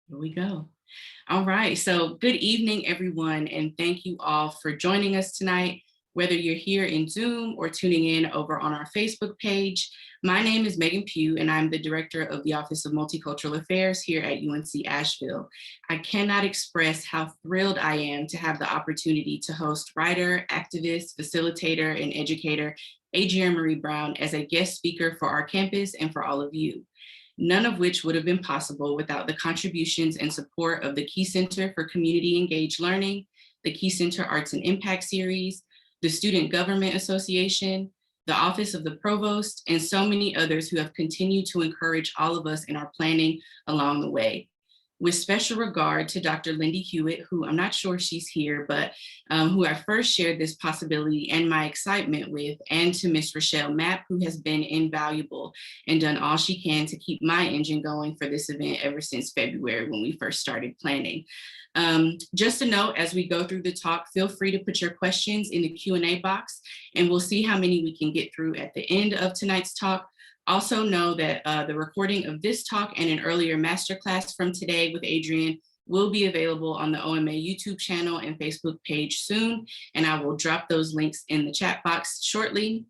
Here we go. All right, so good evening, everyone, and thank you all for joining us tonight, whether you're here in Zoom or tuning in over on our Facebook page. My name is Megan Pugh, and I'm the Director of the Office of Multicultural Affairs here at UNC Asheville. I cannot express how thrilled I am to have the opportunity to host writer, activist, facilitator, and educator Adrienne Maree Brown as a guest speaker for our campus and for all of you. None of which would have been possible without the contributions and support of the Key Center for Community Engaged Learning, the Key Center Arts and Impact Series, the Student Government Association, the Office of the Provost, and so many others who have continued to encourage all of us in our planning along the way. With special regard to Dr. Lindy Hewitt, who I'm not sure she's here, but who I first shared this possibility and my excitement with, and to Ms. Rochelle Mapp, who has been invaluable and done all she can to keep my engine going for this event ever since February when we first started planning. Just a note, as we go through the talk, feel free to put your questions in the Q&A box, and we'll see how many we can get through at the end of tonight's talk. Also know that the recording of this talk and an earlier masterclass from today with Adrienne will be available on the OMA YouTube channel and Facebook page soon, and I will drop those links in the chat box shortly.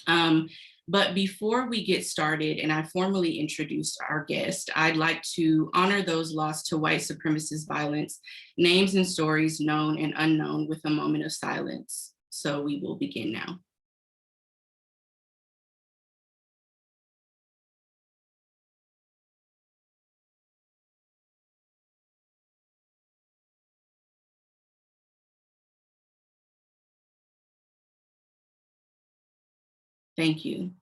But before we get started and I formally introduce our guest, I'd like to honor those lost to white supremacist violence, names and stories known and unknown, with a moment of silence. So we will begin now. Thank you.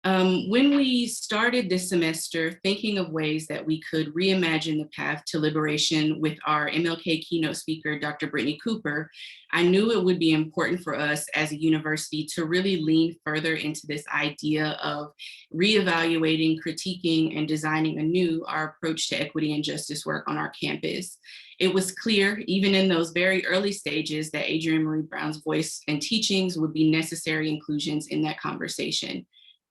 When we started this semester thinking of ways that we could reimagine the path to liberation with our MLK keynote speaker, Dr. Brittany Cooper, I knew it would be important for us as a university to really lean further into this idea of reevaluating, critiquing, and designing anew our approach to equity and justice work on our campus. It was clear, even in those very early stages, that Adrienne Maree Brown's voice and teachings would be necessary inclusions in that conversation.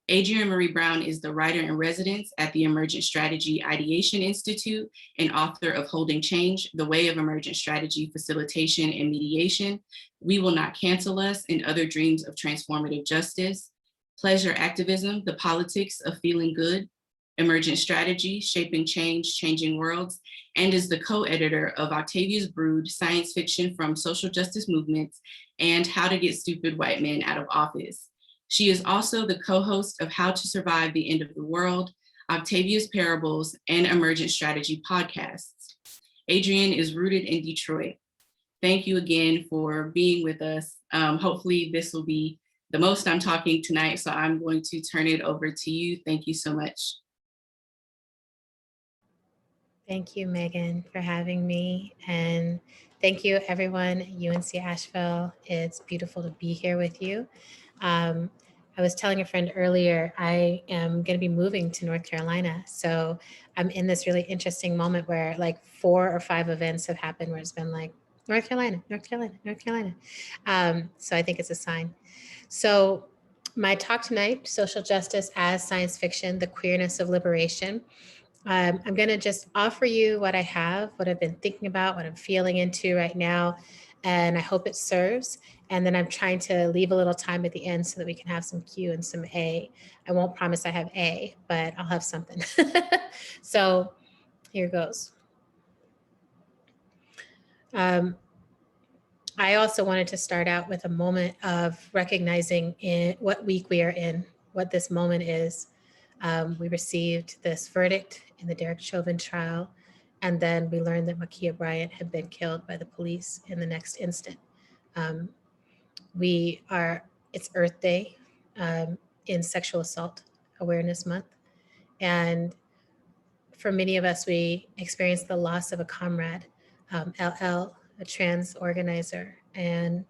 Adrienne Maree Brown is the writer in residence at the Emergent Strategy Ideation Institute and author of Holding Change, The Way of Emergent Strategy, Facilitation, and Mediation, We Will Not Cancel Us, and Other Dreams of Transformative Justice, Pleasure Activism, The Politics of Feeling Good, Emergent Strategy, Shaping Change, Changing Worlds, and is the co-editor of Octavia's Brood, Science Fiction from Social Justice Movements, and How to Get Stupid White Men Out of Office. She is also the co-host of How to Survive the End of the World, Octavia's Parables, and Emergent Strategy podcasts. Adrienne is rooted in Detroit. Thank you again for being with us. Hopefully this will be the most I'm talking tonight, so I'm going to turn it over to you. Thank you so much. Thank you, Megan, for having me. And thank you, everyone at UNC Asheville. It's beautiful to be here with you. I was telling a friend earlier, I am going to be moving to North Carolina. So I'm in this really interesting moment where like 4 or 5 events have happened where it's been like, North Carolina, North Carolina, North Carolina. So I think it's a sign. So my talk tonight, Social Justice as Science Fiction, the Queerness of Liberation. I'm going to just offer you what I have, what I've been thinking about, what I'm feeling into right now, and I hope it serves. And then I'm trying to leave a little time at the end so that we can have some Q and some A. I won't promise I have A, but I'll have something. So here goes. I also wanted to start out with a moment of recognizing in what week we are in, what this moment is. We received this verdict in the Derek Chauvin trial, and then we learned that Ma'Khia Bryant had been killed by the police in the next instant. It's Earth Day in Sexual Assault Awareness Month. And for many of us, we experienced the loss of a comrade, LL, a trans organizer. And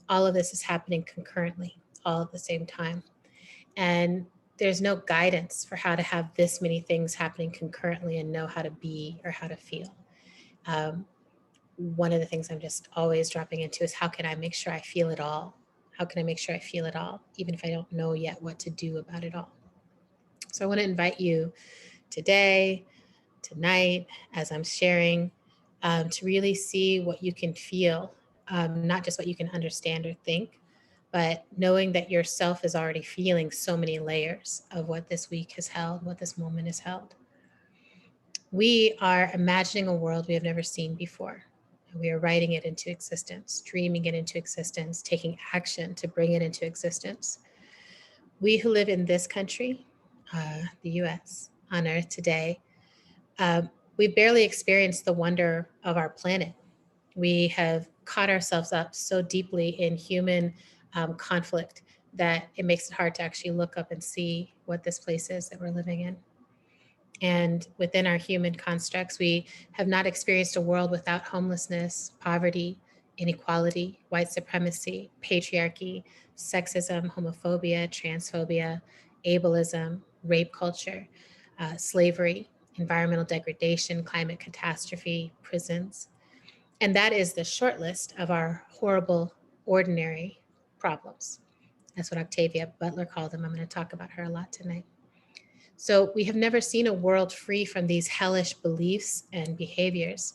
all of this is happening concurrently, all at the same time. And there's no guidance for how to have this many things happening concurrently and know how to be or how to feel. One of the things I'm just always dropping into is how can I make sure I feel it all? How can I make sure I feel it all, even if I don't know yet what to do about it all? So I want to invite you today, tonight, as I'm sharing, to really see what you can feel, not just what you can understand or think, but knowing that yourself is already feeling so many layers of what this week has held, what this moment has held. We are imagining a world we have never seen before. And we are writing it into existence, dreaming it into existence, taking action to bring it into existence. We who live in this country, the US, on Earth today, we barely experienced the wonder of our planet. We have caught ourselves up so deeply in human conflict that it makes it hard to actually look up and see what this place is that we're living in. And within our human constructs, we have not experienced a world without homelessness, poverty, inequality, white supremacy, patriarchy, sexism, homophobia, transphobia, ableism, rape culture, slavery, environmental degradation, climate catastrophe, prisons. And that is the short list of our horrible, ordinary problems. That's what Octavia Butler called them. I'm going to talk about her a lot tonight. So we have never seen a world free from these hellish beliefs and behaviors.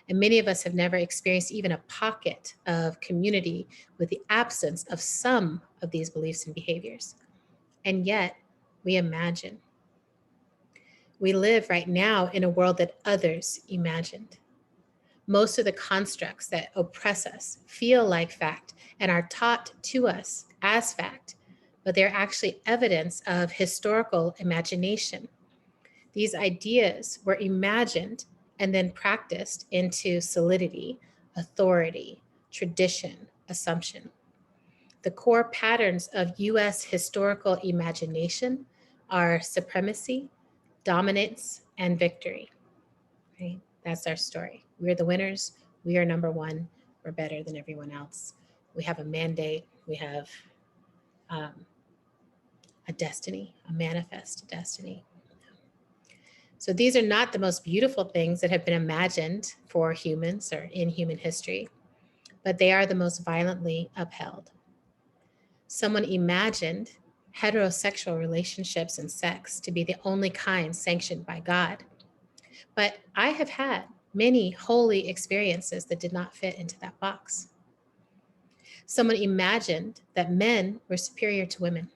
And many of us have never experienced even a pocket of community with the absence of some of these beliefs and behaviors. And yet we imagine. We live right now in a world that others imagined. Most of the constructs that oppress us feel like fact and are taught to us as fact, but they're actually evidence of historical imagination. These ideas were imagined and then practiced into solidity, authority, tradition, assumption. The core patterns of US historical imagination are supremacy, dominance, and victory. Right? That's our story. We're the winners. We are number one. We're better than everyone else. We have a mandate. We have a destiny, a manifest destiny. So these are not the most beautiful things that have been imagined for humans or in human history, but they are the most violently upheld. Someone imagined heterosexual relationships and sex to be the only kind sanctioned by God. But I have had many holy experiences that did not fit into that box. Someone imagined that men were superior to women.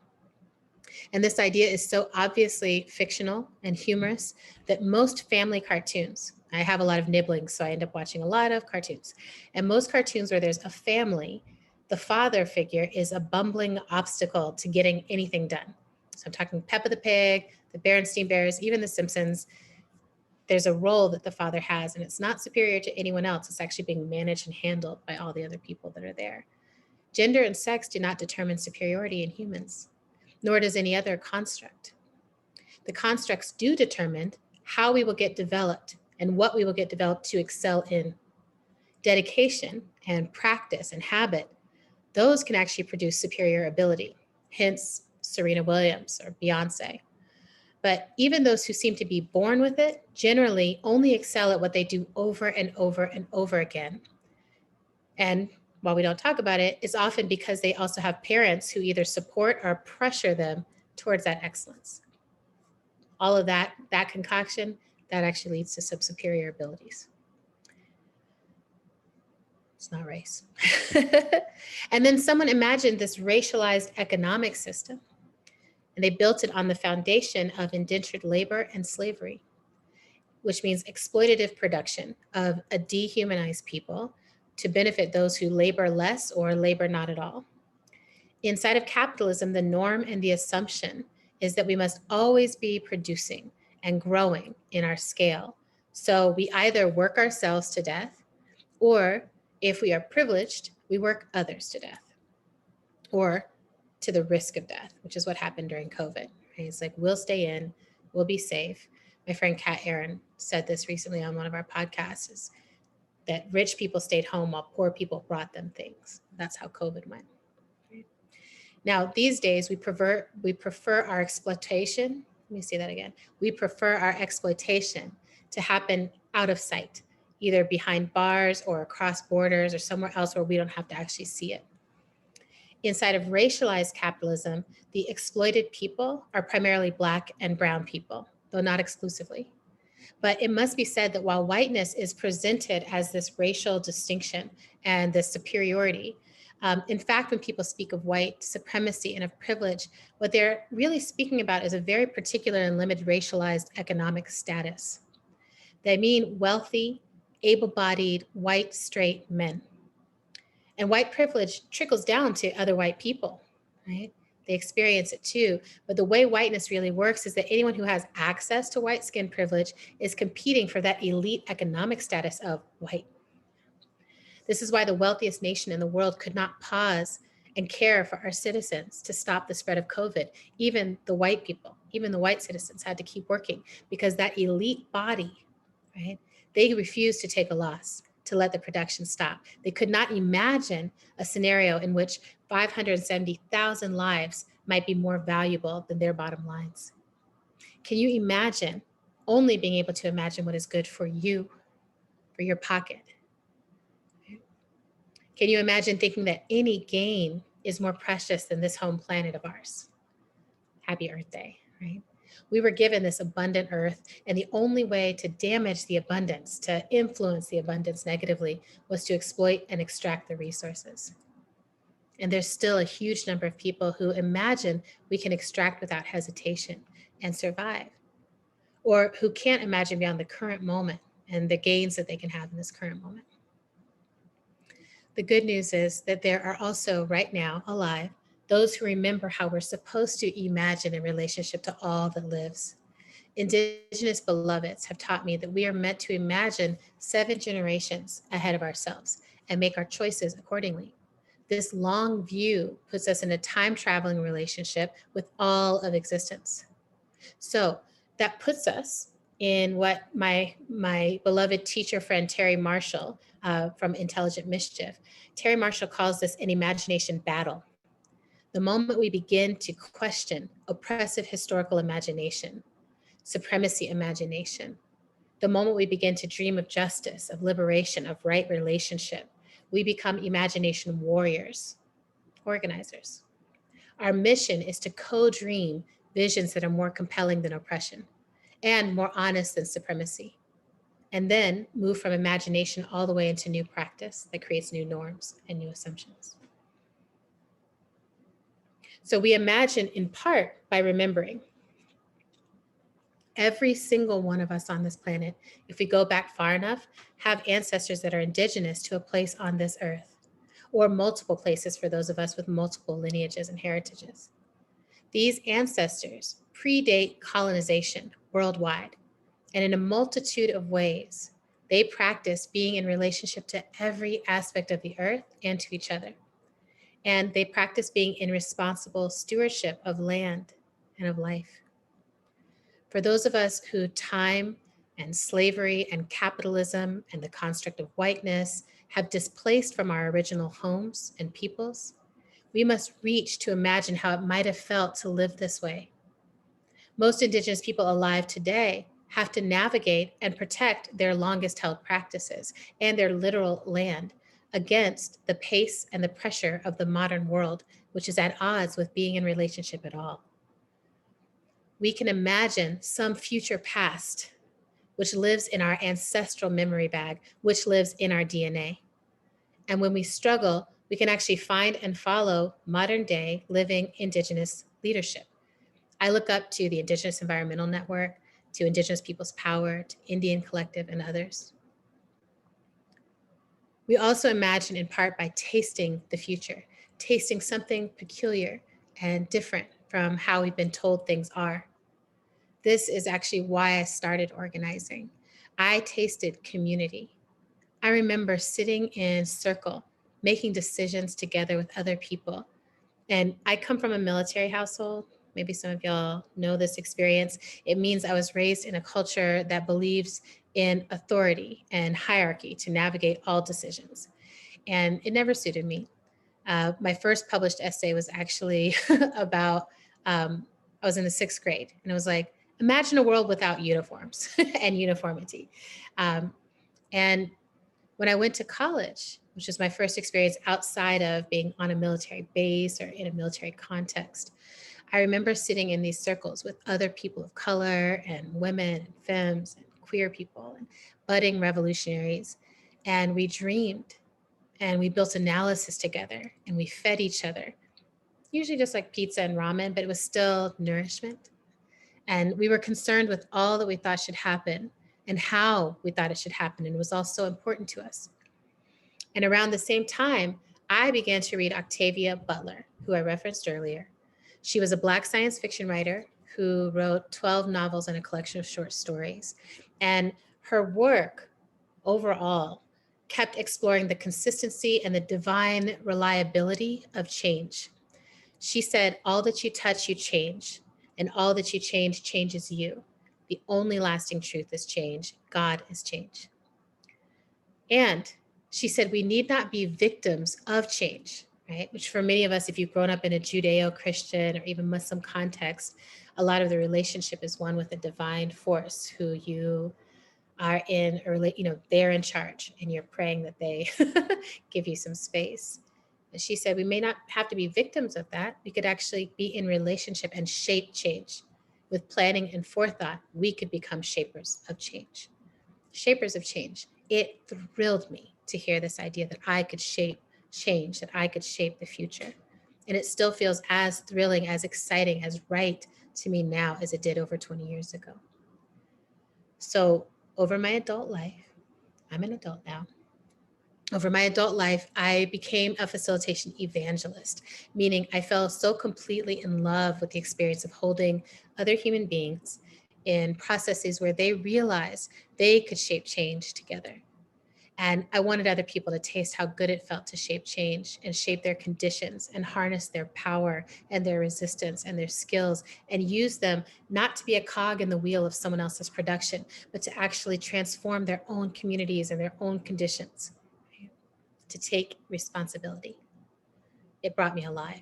And this idea is so obviously fictional and humorous that most family cartoons, I have a lot of nibbling, so I end up watching a lot of cartoons. And most cartoons where there's a family, the father figure is a bumbling obstacle to getting anything done. So I'm talking Peppa the Pig, the Berenstain Bears, even the Simpsons. There's a role that the father has, and it's not superior to anyone else. It's actually being managed and handled by all the other people that are there. Gender and sex do not determine superiority in humans, nor does any other construct. The constructs do determine how we will get developed and what we will get developed to excel in. Dedication and practice and habit, those can actually produce superior ability, hence Serena Williams or Beyonce. But even those who seem to be born with it generally only excel at what they do over and over and over again. And while we don't talk about it, it's often because they also have parents who either support or pressure them towards that excellence. All of that concoction, that actually leads to some superior abilities. It's not race. And then someone imagined this racialized economic system, and they built it on the foundation of indentured labor and slavery, which means exploitative production of a dehumanized people to benefit those who labor less or labor not at all. Inside of capitalism, the norm and the assumption is that we must always be producing and growing in our scale. So we either work ourselves to death, or if we are privileged, we work others to death, or to the risk of death, which is what happened during COVID. Right? It's like, we'll stay in, we'll be safe. My friend Kat Aaron said this recently on one of our podcasts, is that rich people stayed home while poor people brought them things. That's how COVID went. Right? Now, these days, we prefer our exploitation. Let me say that again. We prefer our exploitation to happen out of sight, either behind bars or across borders or somewhere else where we don't have to actually see it. Inside of racialized capitalism, the exploited people are primarily Black and brown people, though not exclusively. But it must be said that while whiteness is presented as this racial distinction and this superiority, in fact, when people speak of white supremacy and of privilege, what they're really speaking about is a very particular and limited racialized economic status. They mean wealthy, able-bodied, white, straight men. And white privilege trickles down to other white people, right? They experience it too. But the way whiteness really works is that anyone who has access to white skin privilege is competing for that elite economic status of white. This is why the wealthiest nation in the world could not pause and care for our citizens to stop the spread of COVID. Even the white people, even the white citizens had to keep working because that elite body, right? They refused to take a loss, to let the production stop. They could not imagine a scenario in which 570,000 lives might be more valuable than their bottom lines. Can you imagine only being able to imagine what is good for you, for your pocket? Can you imagine thinking that any gain is more precious than this home planet of ours? Happy Earth Day, right? We were given this abundant earth, and the only way to damage the abundance, to influence the abundance negatively, was to exploit and extract the resources. And there's still a huge number of people who imagine we can extract without hesitation and survive, or who can't imagine beyond the current moment and the gains that they can have in this current moment. The good news is that there are also right now alive those who remember how we're supposed to imagine in relationship to all that lives. Indigenous beloveds have taught me that we are meant to imagine 7 generations ahead of ourselves and make our choices accordingly. This long view puts us in a time-traveling relationship with all of existence. So that puts us in what my beloved teacher friend Terry Marshall from Intelligent Mischief, Terry Marshall calls this an imagination battle. The moment we begin to question oppressive historical imagination, supremacy imagination, the moment we begin to dream of justice, of liberation, of right relationship, we become imagination warriors, organizers. Our mission is to co-dream visions that are more compelling than oppression and more honest than supremacy, and then move from imagination all the way into new practice that creates new norms and new assumptions. So we imagine in part by remembering. Every single one of us on this planet, if we go back far enough, have ancestors that are indigenous to a place on this earth, or multiple places for those of us with multiple lineages and heritages. These ancestors predate colonization worldwide, and in a multitude of ways, they practice being in relationship to every aspect of the earth and to each other. And they practice being in responsible stewardship of land and of life. For those of us who time and slavery and capitalism and the construct of whiteness have displaced from our original homes and peoples, we must reach to imagine how it might have felt to live this way. Most Indigenous people alive today have to navigate and protect their longest held practices and their literal land against the pace and the pressure of the modern world, which is at odds with being in relationship at all. We can imagine some future past, which lives in our ancestral memory bag, which lives in our DNA. And when we struggle, we can actually find and follow modern day living Indigenous leadership. I look up to the Indigenous Environmental Network, to Indigenous Peoples Power, to Indian Collective, and others. We also imagine in part by tasting the future, tasting something peculiar and different from how we've been told things are. This is actually why I started organizing. I tasted community. I remember sitting in circle, making decisions together with other people. And I come from a military household. Maybe some of y'all know this experience. It means I was raised in a culture that believes in authority and hierarchy to navigate all decisions. And it never suited me. My first published essay was actually about, I was in the 6th grade, and it was like, imagine a world without uniforms and uniformity. And when I went to college, which was my first experience outside of being on a military base or in a military context, I remember sitting in these circles with other people of color and women and femmes and queer people and budding revolutionaries. And we dreamed and we built analysis together and we fed each other, usually just like pizza and ramen, but it was still nourishment. And we were concerned with all that we thought should happen and how we thought it should happen. And it was all so important to us. And around the same time, I began to read Octavia Butler, who I referenced earlier. She was a Black science fiction writer who wrote 12 novels and a collection of short stories. And her work overall kept exploring the consistency and the divine reliability of change. She said, all that you touch, you change, and all that you change changes you. The only lasting truth is change. God is change. And she said, we need not be victims of change, right? Which for many of us, if you've grown up in a Judeo-Christian or even Muslim context, a lot of the relationship is one with a divine force who you are in, or, they're in charge and you're praying that they give you some space. And she said, we may not have to be victims of that. We could actually be in relationship and shape change. With planning and forethought, we could become shapers of change. Shapers of change. It thrilled me to hear this idea that I could shape change, that I could shape the future. And it still feels as thrilling, as exciting, as right to me now as it did over 20 years ago. So over my adult life, I'm an adult now. Over my adult life, I became a facilitation evangelist, meaning I fell so completely in love with the experience of holding other human beings in processes where they realized they could shape change together. And I wanted other people to taste how good it felt to shape change and shape their conditions and harness their power and their resistance and their skills and use them not to be a cog in the wheel of someone else's production, but to actually transform their own communities and their own conditions, right? To take responsibility. It brought me alive.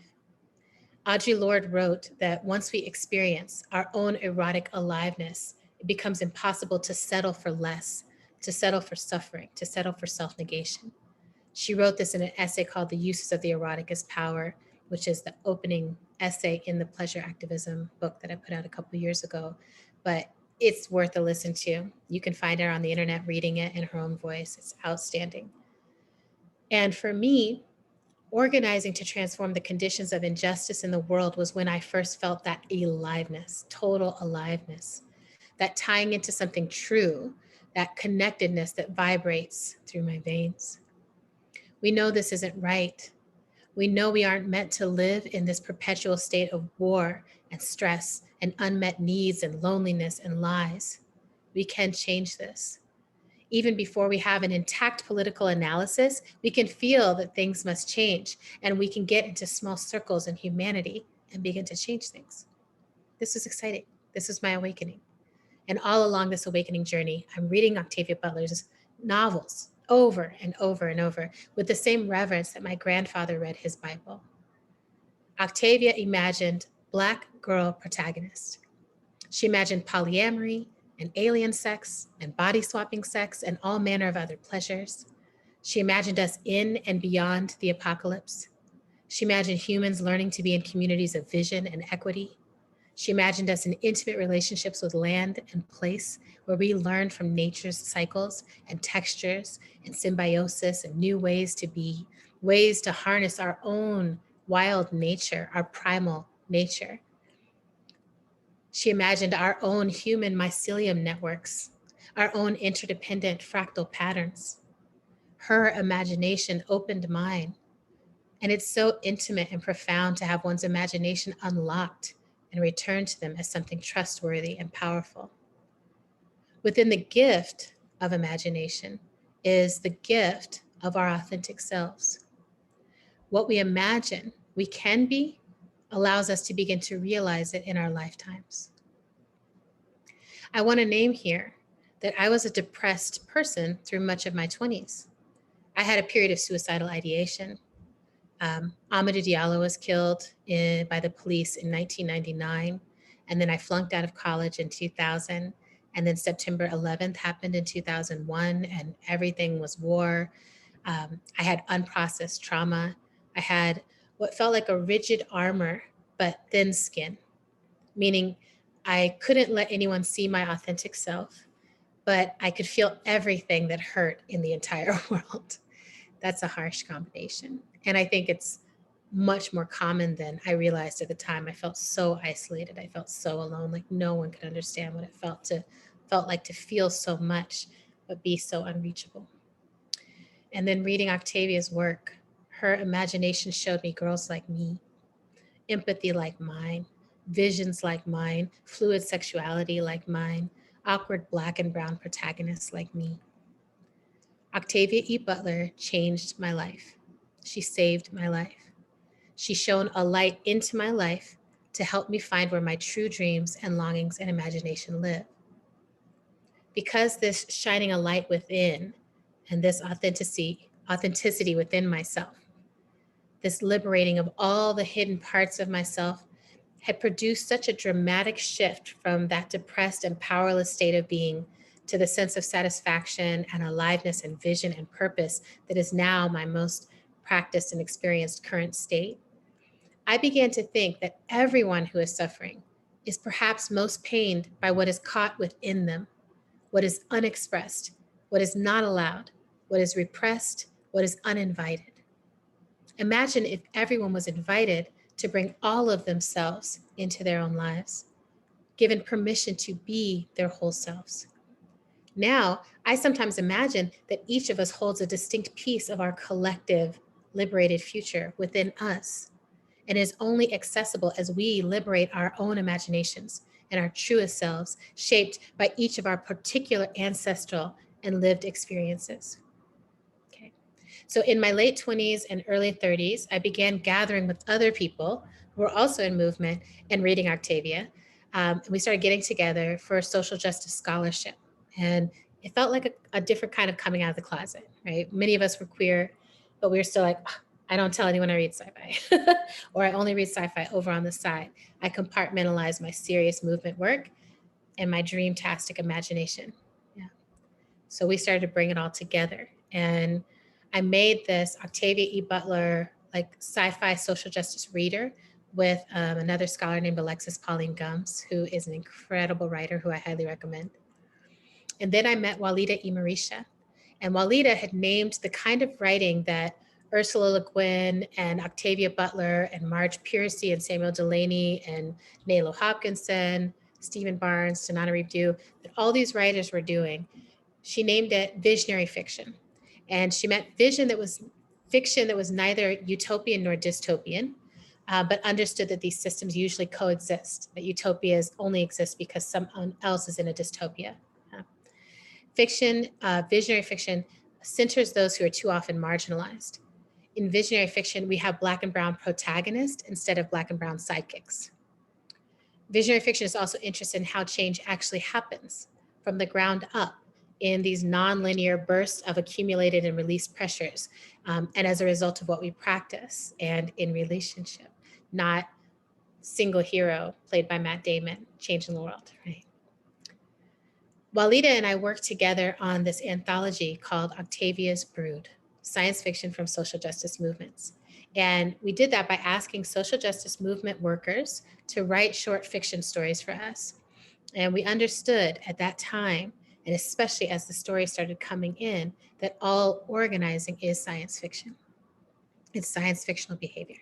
Audre Lorde wrote that once we experience our own erotic aliveness, it becomes impossible to settle for less, to settle for suffering, to settle for self-negation. She wrote this in an essay called The Uses of the Erotic as Power, which is the opening essay in the Pleasure Activism book that I put out a couple of years ago. But it's worth a listen to. You can find her on the internet reading it in her own voice. It's outstanding. And for me, organizing to transform the conditions of injustice in the world was when I first felt that aliveness, total aliveness, that tying into something true, that connectedness that vibrates through my veins. We know this isn't right. We know we aren't meant to live in this perpetual state of war and stress and unmet needs and loneliness and lies. We can change this. Even before we have an intact political analysis, we can feel that things must change and we can get into small circles in humanity and begin to change things. This is exciting. This is my awakening. And all along this awakening journey, I'm reading Octavia Butler's novels over and over and over with the same reverence that my grandfather read his Bible. Octavia imagined Black girl protagonist. She imagined polyamory and alien sex and body swapping sex and all manner of other pleasures. She imagined us in and beyond the apocalypse. She imagined humans learning to be in communities of vision and equity. She imagined us in intimate relationships with land and place where we learn from nature's cycles and textures and symbiosis and new ways to be, ways to harness our own wild nature, our primal nature. She imagined our own human mycelium networks, our own interdependent fractal patterns. Her imagination opened mine. And it's so intimate and profound to have one's imagination unlocked and return to them as something trustworthy and powerful. Within the gift of imagination is the gift of our authentic selves. What we imagine we can be allows us to begin to realize it in our lifetimes. I want to name here that I was a depressed person through much of my 20s. I had a period of suicidal ideation. Amadou Diallo was killed by the police in 1999. And then I flunked out of college in 2000. And then September 11th happened in 2001 and everything was war. I had unprocessed trauma. I had what felt like a rigid armor, but thin skin, meaning I couldn't let anyone see my authentic self. but I could feel everything that hurt in the entire world. That's a harsh combination. And I think it's much more common than I realized at the time. I felt so isolated. I felt so alone, like no one could understand what it felt like to feel so much, but be so unreachable. And then reading Octavia's work, her imagination showed me girls like me, empathy like mine, visions like mine, fluid sexuality like mine, awkward Black and brown protagonists like me. Octavia E. Butler changed my life. She saved my life. She shone a light into my life to help me find where my true dreams and longings and imagination live. Because this shining a light within and this authenticity within myself, this liberating of all the hidden parts of myself had produced such a dramatic shift from that depressed and powerless state of being to the sense of satisfaction and aliveness and vision and purpose that is now my most practiced and experienced current state. I began to think that everyone who is suffering is perhaps most pained by what is caught within them, what is unexpressed, what is not allowed, what is repressed, what is uninvited. Imagine if everyone was invited to bring all of themselves into their own lives, given permission to be their whole selves. Now, I sometimes imagine that each of us holds a distinct piece of our collective liberated future within us and is only accessible as we liberate our own imaginations and our truest selves, shaped by each of our particular ancestral and lived experiences. Okay. So in my late 20s and early 30s, I began gathering with other people who were also in movement and reading Octavia. And we started getting together for a social justice scholarship. And it felt like a different kind of coming out of the closet, right? Many of us were queer, but we were still like, "Ugh, I don't tell anyone I read sci-fi, or I only read sci-fi over on the side. I compartmentalize my serious movement work and my dreamtastic imagination." Yeah. So we started to bring it all together. And I made this Octavia E. Butler like sci-fi social justice reader with another scholar named Alexis Pauline Gums, who is an incredible writer who I highly recommend. And then I met Walida E. Marisha. And Walida had named the kind of writing that Ursula Le Guin and Octavia Butler and Marge Piercy and Samuel Delaney and Nalo Hopkinson, Stephen Barnes, Tananarive Due, that all these writers were doing. She named it visionary fiction. And she meant vision that was fiction that was neither utopian nor dystopian, but understood that these systems usually coexist, that utopias only exist because someone else is in a dystopia. Fiction, visionary fiction, centers those who are too often marginalized. In visionary fiction, we have Black and brown protagonists instead of Black and brown sidekicks. Visionary fiction is also interested in how change actually happens from the ground up in these nonlinear bursts of accumulated and released pressures, and as a result of what we practice and in relationship, not single hero played by Matt Damon changing the world, right? Walida and I worked together on this anthology called Octavia's Brood, Science Fiction from Social Justice Movements. And we did that by asking social justice movement workers to write short fiction stories for us. And we understood at that time, and especially as the stories started coming in, that all organizing is science fiction. It's science fictional behavior.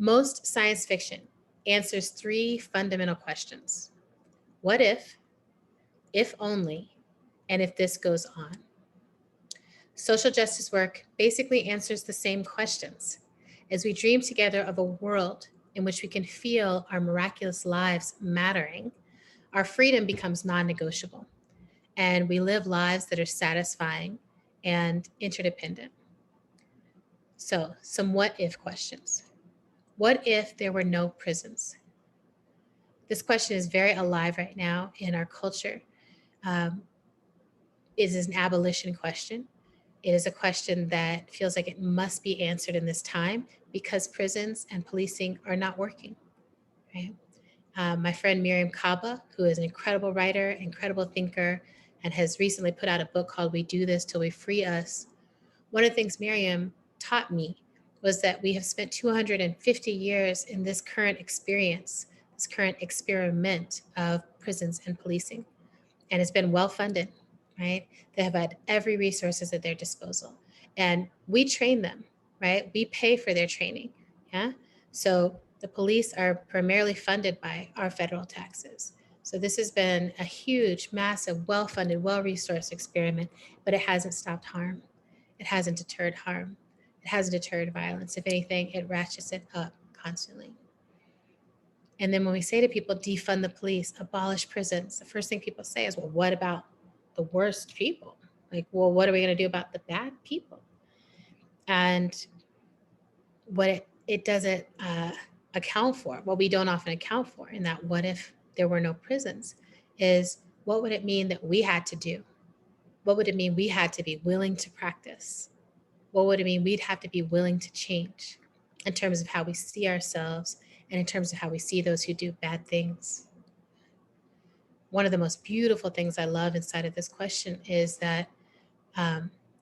Most science fiction answers three fundamental questions. What if only, and if this goes on? Social justice work basically answers the same questions. As we dream together of a world in which we can feel our miraculous lives mattering, our freedom becomes non-negotiable, and we live lives that are satisfying and interdependent. So, some what if questions. What if there were no prisons? This question is very alive right now in our culture. Um, it is an abolition question. It is a question that feels like it must be answered in this time because prisons and policing are not working, right? My friend Miriam Kaba, who is an incredible writer, incredible thinker, and has recently put out a book called We Do This Till We Free Us. One of the things Miriam taught me was that we have spent 250 years in this current experience, this current experiment of prisons and policing. and it's been well funded, right? They have had every resources at their disposal, and we train them, right? We pay for their training, yeah? So the police are primarily funded by our federal taxes. So this has been a huge, massive, well-funded, well-resourced experiment, but it hasn't stopped harm. It hasn't deterred harm. It hasn't deterred violence. If anything, it ratchets it up constantly. And then when we say to people, defund the police, abolish prisons, the first thing people say is, well, what about the worst people? Like, well, what are we going to do about the bad people? And what it doesn't account for, what we don't often account for in that what if there were no prisons, is what would it mean that we had to do? What would it mean we had to be willing to practice? What would it mean we'd have to be willing to change in terms of how we see ourselves and in terms of how we see those who do bad things? One of the most beautiful things I love inside of this question is that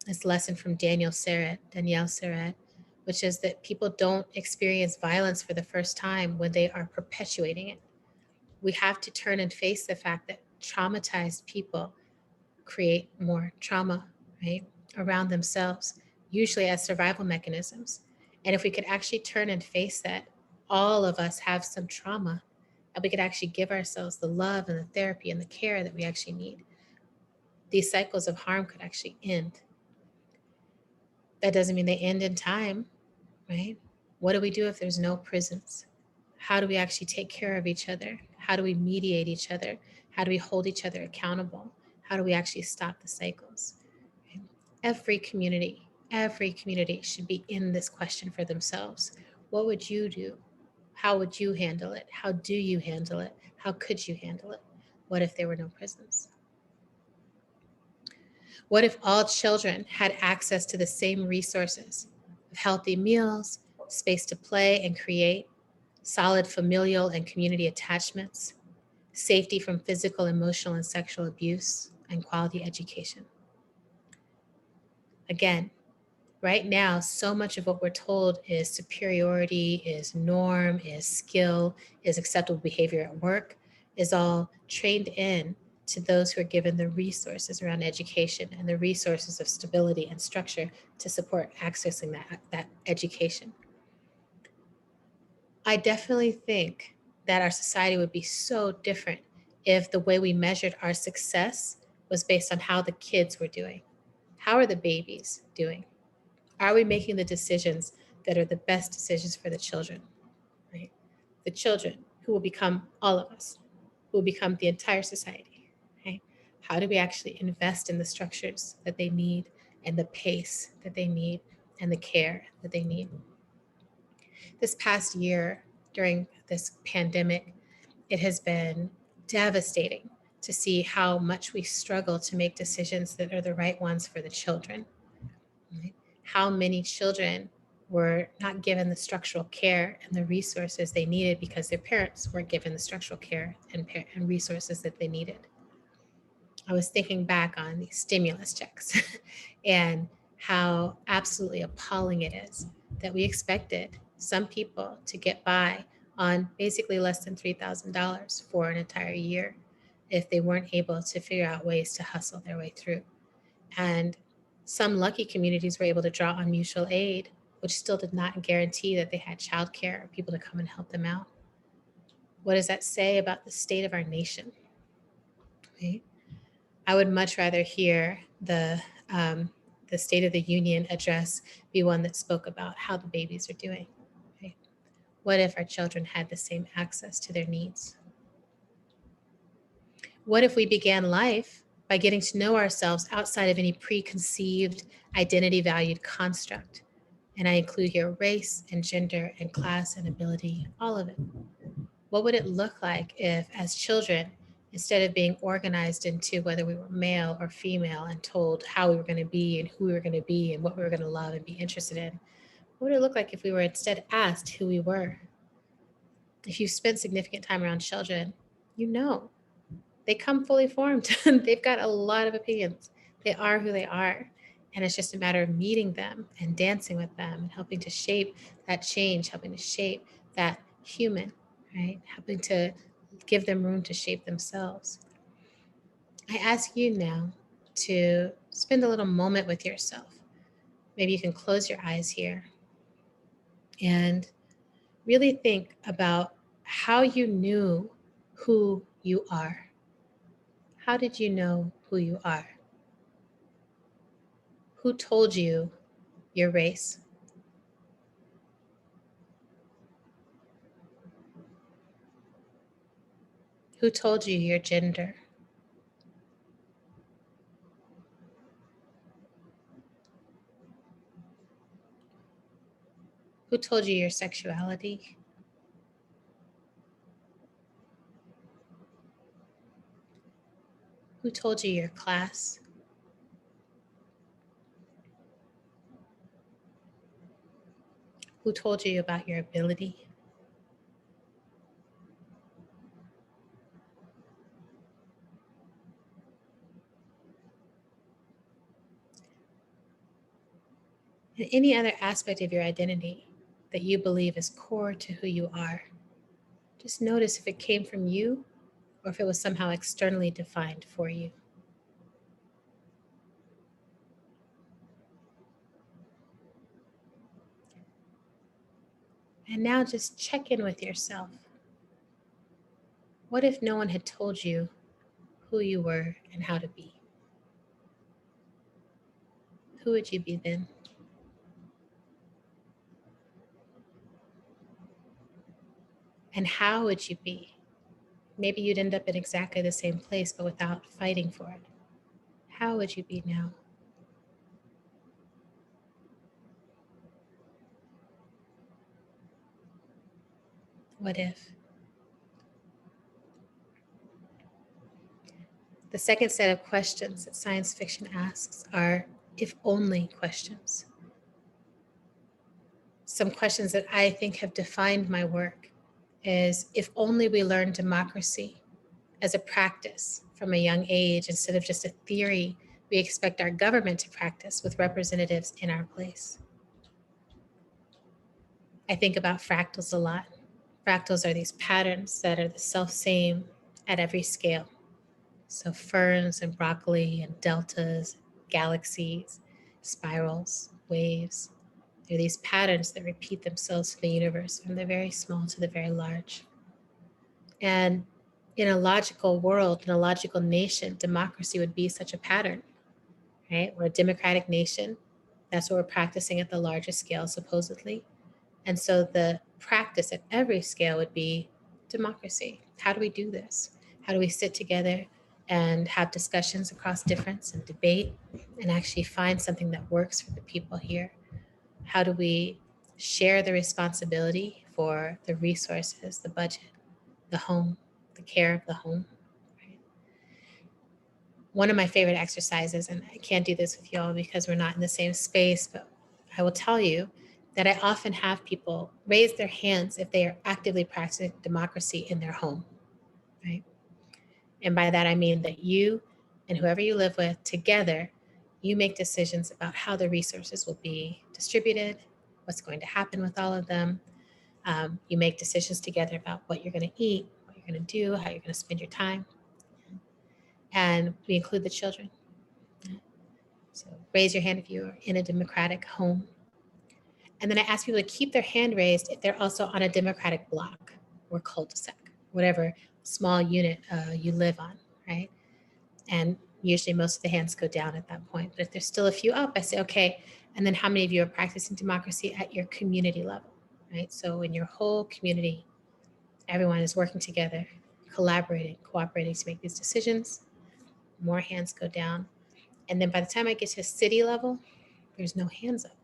this lesson from Danielle Serret, which is that people don't experience violence for the first time when they are perpetuating it. We have to turn and face the fact that traumatized people create more trauma, right, around themselves, usually as survival mechanisms. And if we could actually turn and face that, all of us have some trauma, and we could actually give ourselves the love and the therapy and the care that we actually need, these cycles of harm could actually end. That doesn't mean they end in time, right? What do we do if there's no prisons? How do we actually take care of each other? How do we mediate each other? How do we hold each other accountable? How do we actually stop the cycles? Right? Every community should be in this question for themselves. What would you do? How would you handle it? How do you handle it? How could you handle it? What if there were no prisons? What if all children had access to the same resources of healthy meals, space to play and create, solid familial and community attachments, safety from physical, emotional, and sexual abuse, and quality education? Again, right now, so much of what we're told is superiority, is norm, is skill, is acceptable behavior at work, is all trained in to those who are given the resources around education and the resources of stability and structure to support accessing that education. I definitely think that our society would be so different if the way we measured our success was based on how the kids were doing. How are the babies doing? Are we making the decisions that are the best decisions for the children, right? The children who will become all of us, who will become the entire society, right? How do we actually invest in the structures that they need and the pace that they need and the care that they need? This past year, during this pandemic, it has been devastating to see how much we struggle to make decisions that are the right ones for the children. Right? How many children were not given the structural care and the resources they needed because their parents weren't given the structural care and resources that they needed. I was thinking back on these stimulus checks and how absolutely appalling it is that we expected some people to get by on basically less than $3,000 for an entire year if they weren't able to figure out ways to hustle their way through. And some lucky communities were able to draw on mutual aid, which still did not guarantee that they had childcare or people to come and help them out. What does that say about the state of our nation? Right? I would much rather hear the State of the Union address be one that spoke about how the babies are doing. Right? What if our children had the same access to their needs? What if we began life by getting to know ourselves outside of any preconceived identity valued construct? And I include here race and gender and class and ability, all of it. What would it look like if, as children, instead of being organized into whether we were male or female and told how we were going to be and who we were going to be and what we were going to love and be interested in, what would it look like if we were instead asked who we were? If you spend significant time around children, you know they come fully formed. They've got a lot of opinions. They are who they are. And it's just a matter of meeting them and dancing with them and helping to shape that change, helping to shape that human, right? Helping to give them room to shape themselves. I ask you now to spend a little moment with yourself. Maybe you can close your eyes here and really think about how you knew who you are. How did you know who you are? Who told you your race? Who told you your gender? Who told you your sexuality? Who told you your class? Who told you about your ability? And any other aspect of your identity that you believe is core to who you are. Just notice if it came from you or if it was somehow externally defined for you. And now just check in with yourself. What if no one had told you who you were and how to be? Who would you be then? And how would you be? Maybe you'd end up in exactly the same place, but without fighting for it. How would you be now? What if? The second set of questions that science fiction asks are if only questions. Some questions that I think have defined my work is if only we learn democracy as a practice from a young age instead of just a theory we expect our government to practice with representatives in our place. I think about fractals a lot. Fractals are these patterns that are the self-same at every scale. So ferns and broccoli and deltas, galaxies, spirals, waves. They're these patterns that repeat themselves in the universe from the very small to the very large. And in a logical world, in a logical nation, democracy would be such a pattern, right? We're a democratic nation. That's what we're practicing at the largest scale, supposedly. And so the practice at every scale would be democracy. How do we do this? How do we sit together and have discussions across difference and debate and actually find something that works for the people here? How do we share the responsibility for the resources, the budget, the home, the care of the home? Right? One of my favorite exercises, and I can't do this with y'all because we're not in the same space, but I will tell you that I often have people raise their hands if they are actively practicing democracy in their home, right? And by that, I mean that you and whoever you live with together, you make decisions about how the resources will be distributed, what's going to happen with all of them. You make decisions together about what you're going to eat, what you're going to do, how you're going to spend your time. And we include the children. So raise your hand if you're in a democratic home. And then I ask people to keep their hand raised if they're also on a democratic block or cul-de-sac, whatever small unit you live on, right? And usually most of the hands go down at that point. But if there's still a few up, I say, okay, and then how many of you are practicing democracy at your community level, right? So in your whole community, everyone is working together, collaborating, cooperating to make these decisions. More hands go down. And then by the time I get to city level, there's no hands up.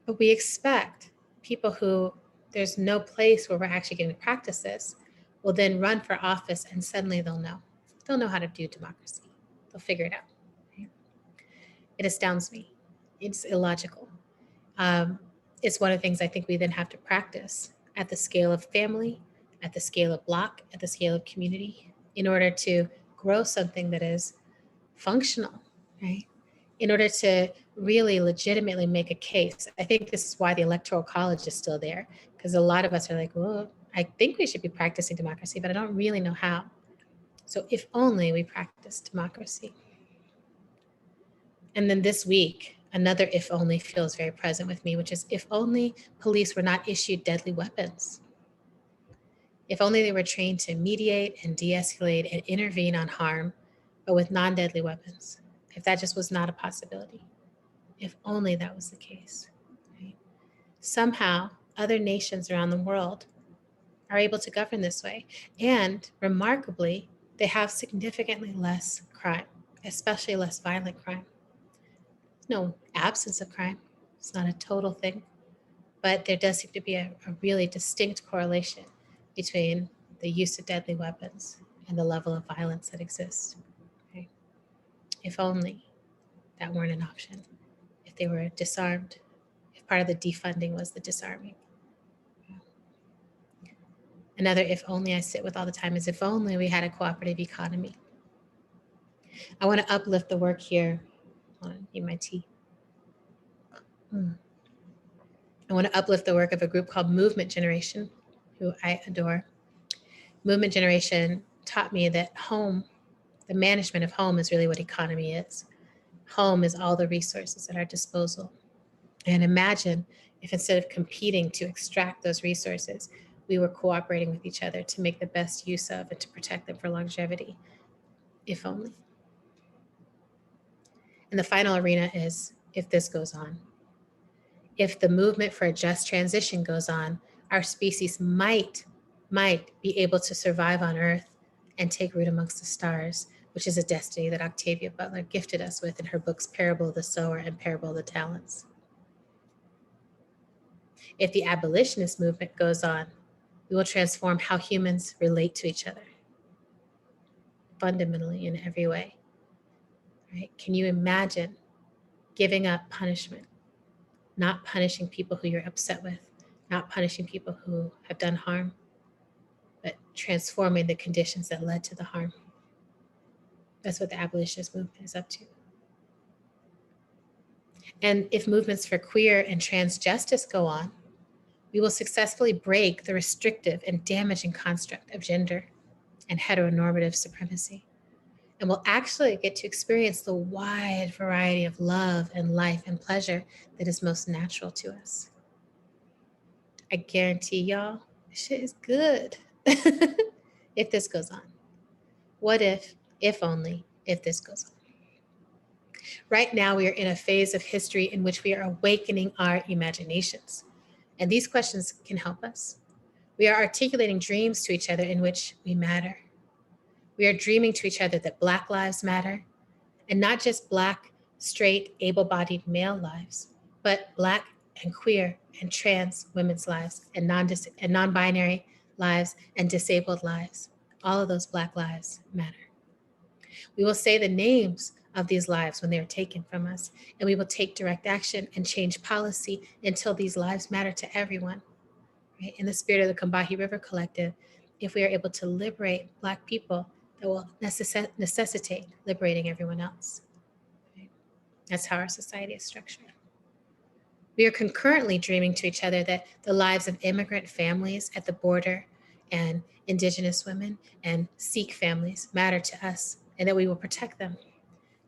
But we expect people who there's no place where we're actually going to practice this will then run for office and suddenly they'll know. They'll know how to do democracy. They'll figure it out. Right? It astounds me. It's illogical. It's one of the things I think we then have to practice at the scale of family, at the scale of block, at the scale of community, in order to grow something that is functional, right? In order to really legitimately make a case. I think this is why the Electoral College is still there, because a lot of us are like, well, I think we should be practicing democracy, but I don't really know how. So if only we practiced democracy. And then this week, another if only feels very present with me, which is if only police were not issued deadly weapons. If only they were trained to mediate and de-escalate and intervene on harm, but with non-deadly weapons. If that just was not a possibility. If only that was the case. Right? Somehow, other nations around the world are able to govern this way. And remarkably, they have significantly less crime, especially less violent crime. No absence of crime. It's not a total thing. But there does seem to be a really distinct correlation between the use of deadly weapons and the level of violence that exists. Okay? If only that weren't an option. If they were disarmed, if part of the defunding was the disarming. Another if only I sit with all the time is if only we had a cooperative economy. I want to uplift the work here. Hold on, need my tea. I want to uplift the work of a group called Movement Generation, who I adore. Movement Generation taught me that home, the management of home is really what economy is. Home is all the resources at our disposal. And imagine if instead of competing to extract those resources, we were cooperating with each other to make the best use of and to protect them for longevity. If only. And the final arena is if this goes on. If the movement for a just transition goes on, our species might be able to survive on Earth and take root amongst the stars, which is a destiny that Octavia Butler gifted us with in her books Parable of the Sower and Parable of the Talents. If the abolitionist movement goes on, we will transform how humans relate to each other fundamentally in every way. Right? Can you imagine giving up punishment, not punishing people who you're upset with, not punishing people who have done harm, but transforming the conditions that led to the harm? That's what the abolitionist movement is up to. And if movements for queer and trans justice go on, we will successfully break the restrictive and damaging construct of gender and heteronormative supremacy. And we'll actually get to experience the wide variety of love and life and pleasure that is most natural to us. I guarantee y'all, this shit is good if this goes on. What if only, if this goes on. Right now, we are in a phase of history in which we are awakening our imaginations. And these questions can help us. We are articulating dreams to each other in which we matter. We are dreaming to each other that Black lives matter, and not just Black, straight, able-bodied male lives, but Black and queer and trans women's lives and non-binary lives and disabled lives. All of those Black lives matter. We will say the names of these lives when they are taken from us, and we will take direct action and change policy until these lives matter to everyone. Right? In the spirit of the Combahee River Collective, if we are able to liberate Black people, that will necessitate liberating everyone else. Right? That's how our society is structured. We are concurrently dreaming to each other that the lives of immigrant families at the border and Indigenous women and Sikh families matter to us and that we will protect them.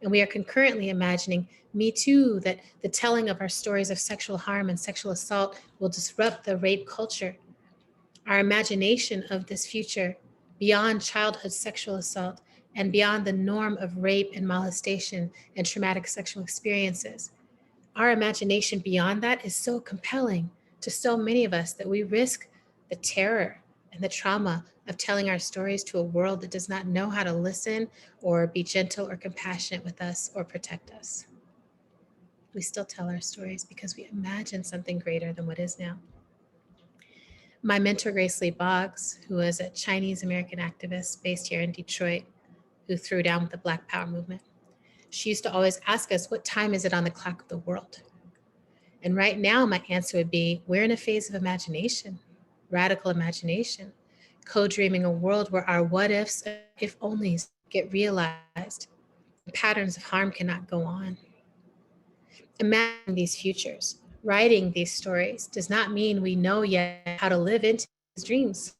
And we are concurrently imagining, Me Too, that the telling of our stories of sexual harm and sexual assault will disrupt the rape culture. Our imagination of this future beyond childhood sexual assault and beyond the norm of rape and molestation and traumatic sexual experiences. Our imagination beyond that is so compelling to so many of us that we risk the terror and the trauma of telling our stories to a world that does not know how to listen or be gentle or compassionate with us or protect us. We still tell our stories because we imagine something greater than what is now. My mentor, Grace Lee Boggs, who is a Chinese American activist based here in Detroit, who threw down with the Black Power movement, she used to always ask us, what time is it on the clock of the world? And right now, my answer would be, we're in a phase of imagination, radical imagination, co-dreaming a world where our what ifs, if onlys get realized. Patterns of harm cannot go on. Imagining these futures, writing these stories does not mean we know yet how to live into these dreams.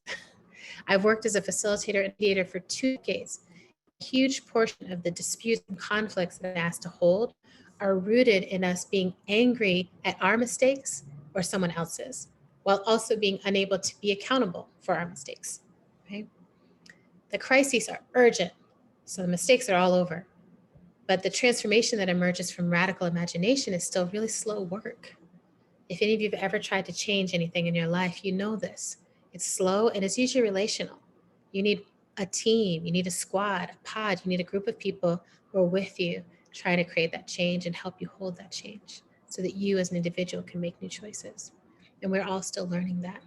I've worked as a facilitator and mediator for 2 decades, huge portion of the disputes and conflicts that it has to hold are rooted in us being angry at our mistakes or someone else's, while also being unable to be accountable for our mistakes. Right? The crises are urgent, so the mistakes are all over. But the transformation that emerges from radical imagination is still really slow work. If any of you have ever tried to change anything in your life, you know this. It's slow and it's usually relational. You need a team, you need a squad, a pod, you need a group of people who are with you trying to create that change and help you hold that change so that you as an individual can make new choices. And we're all still learning that.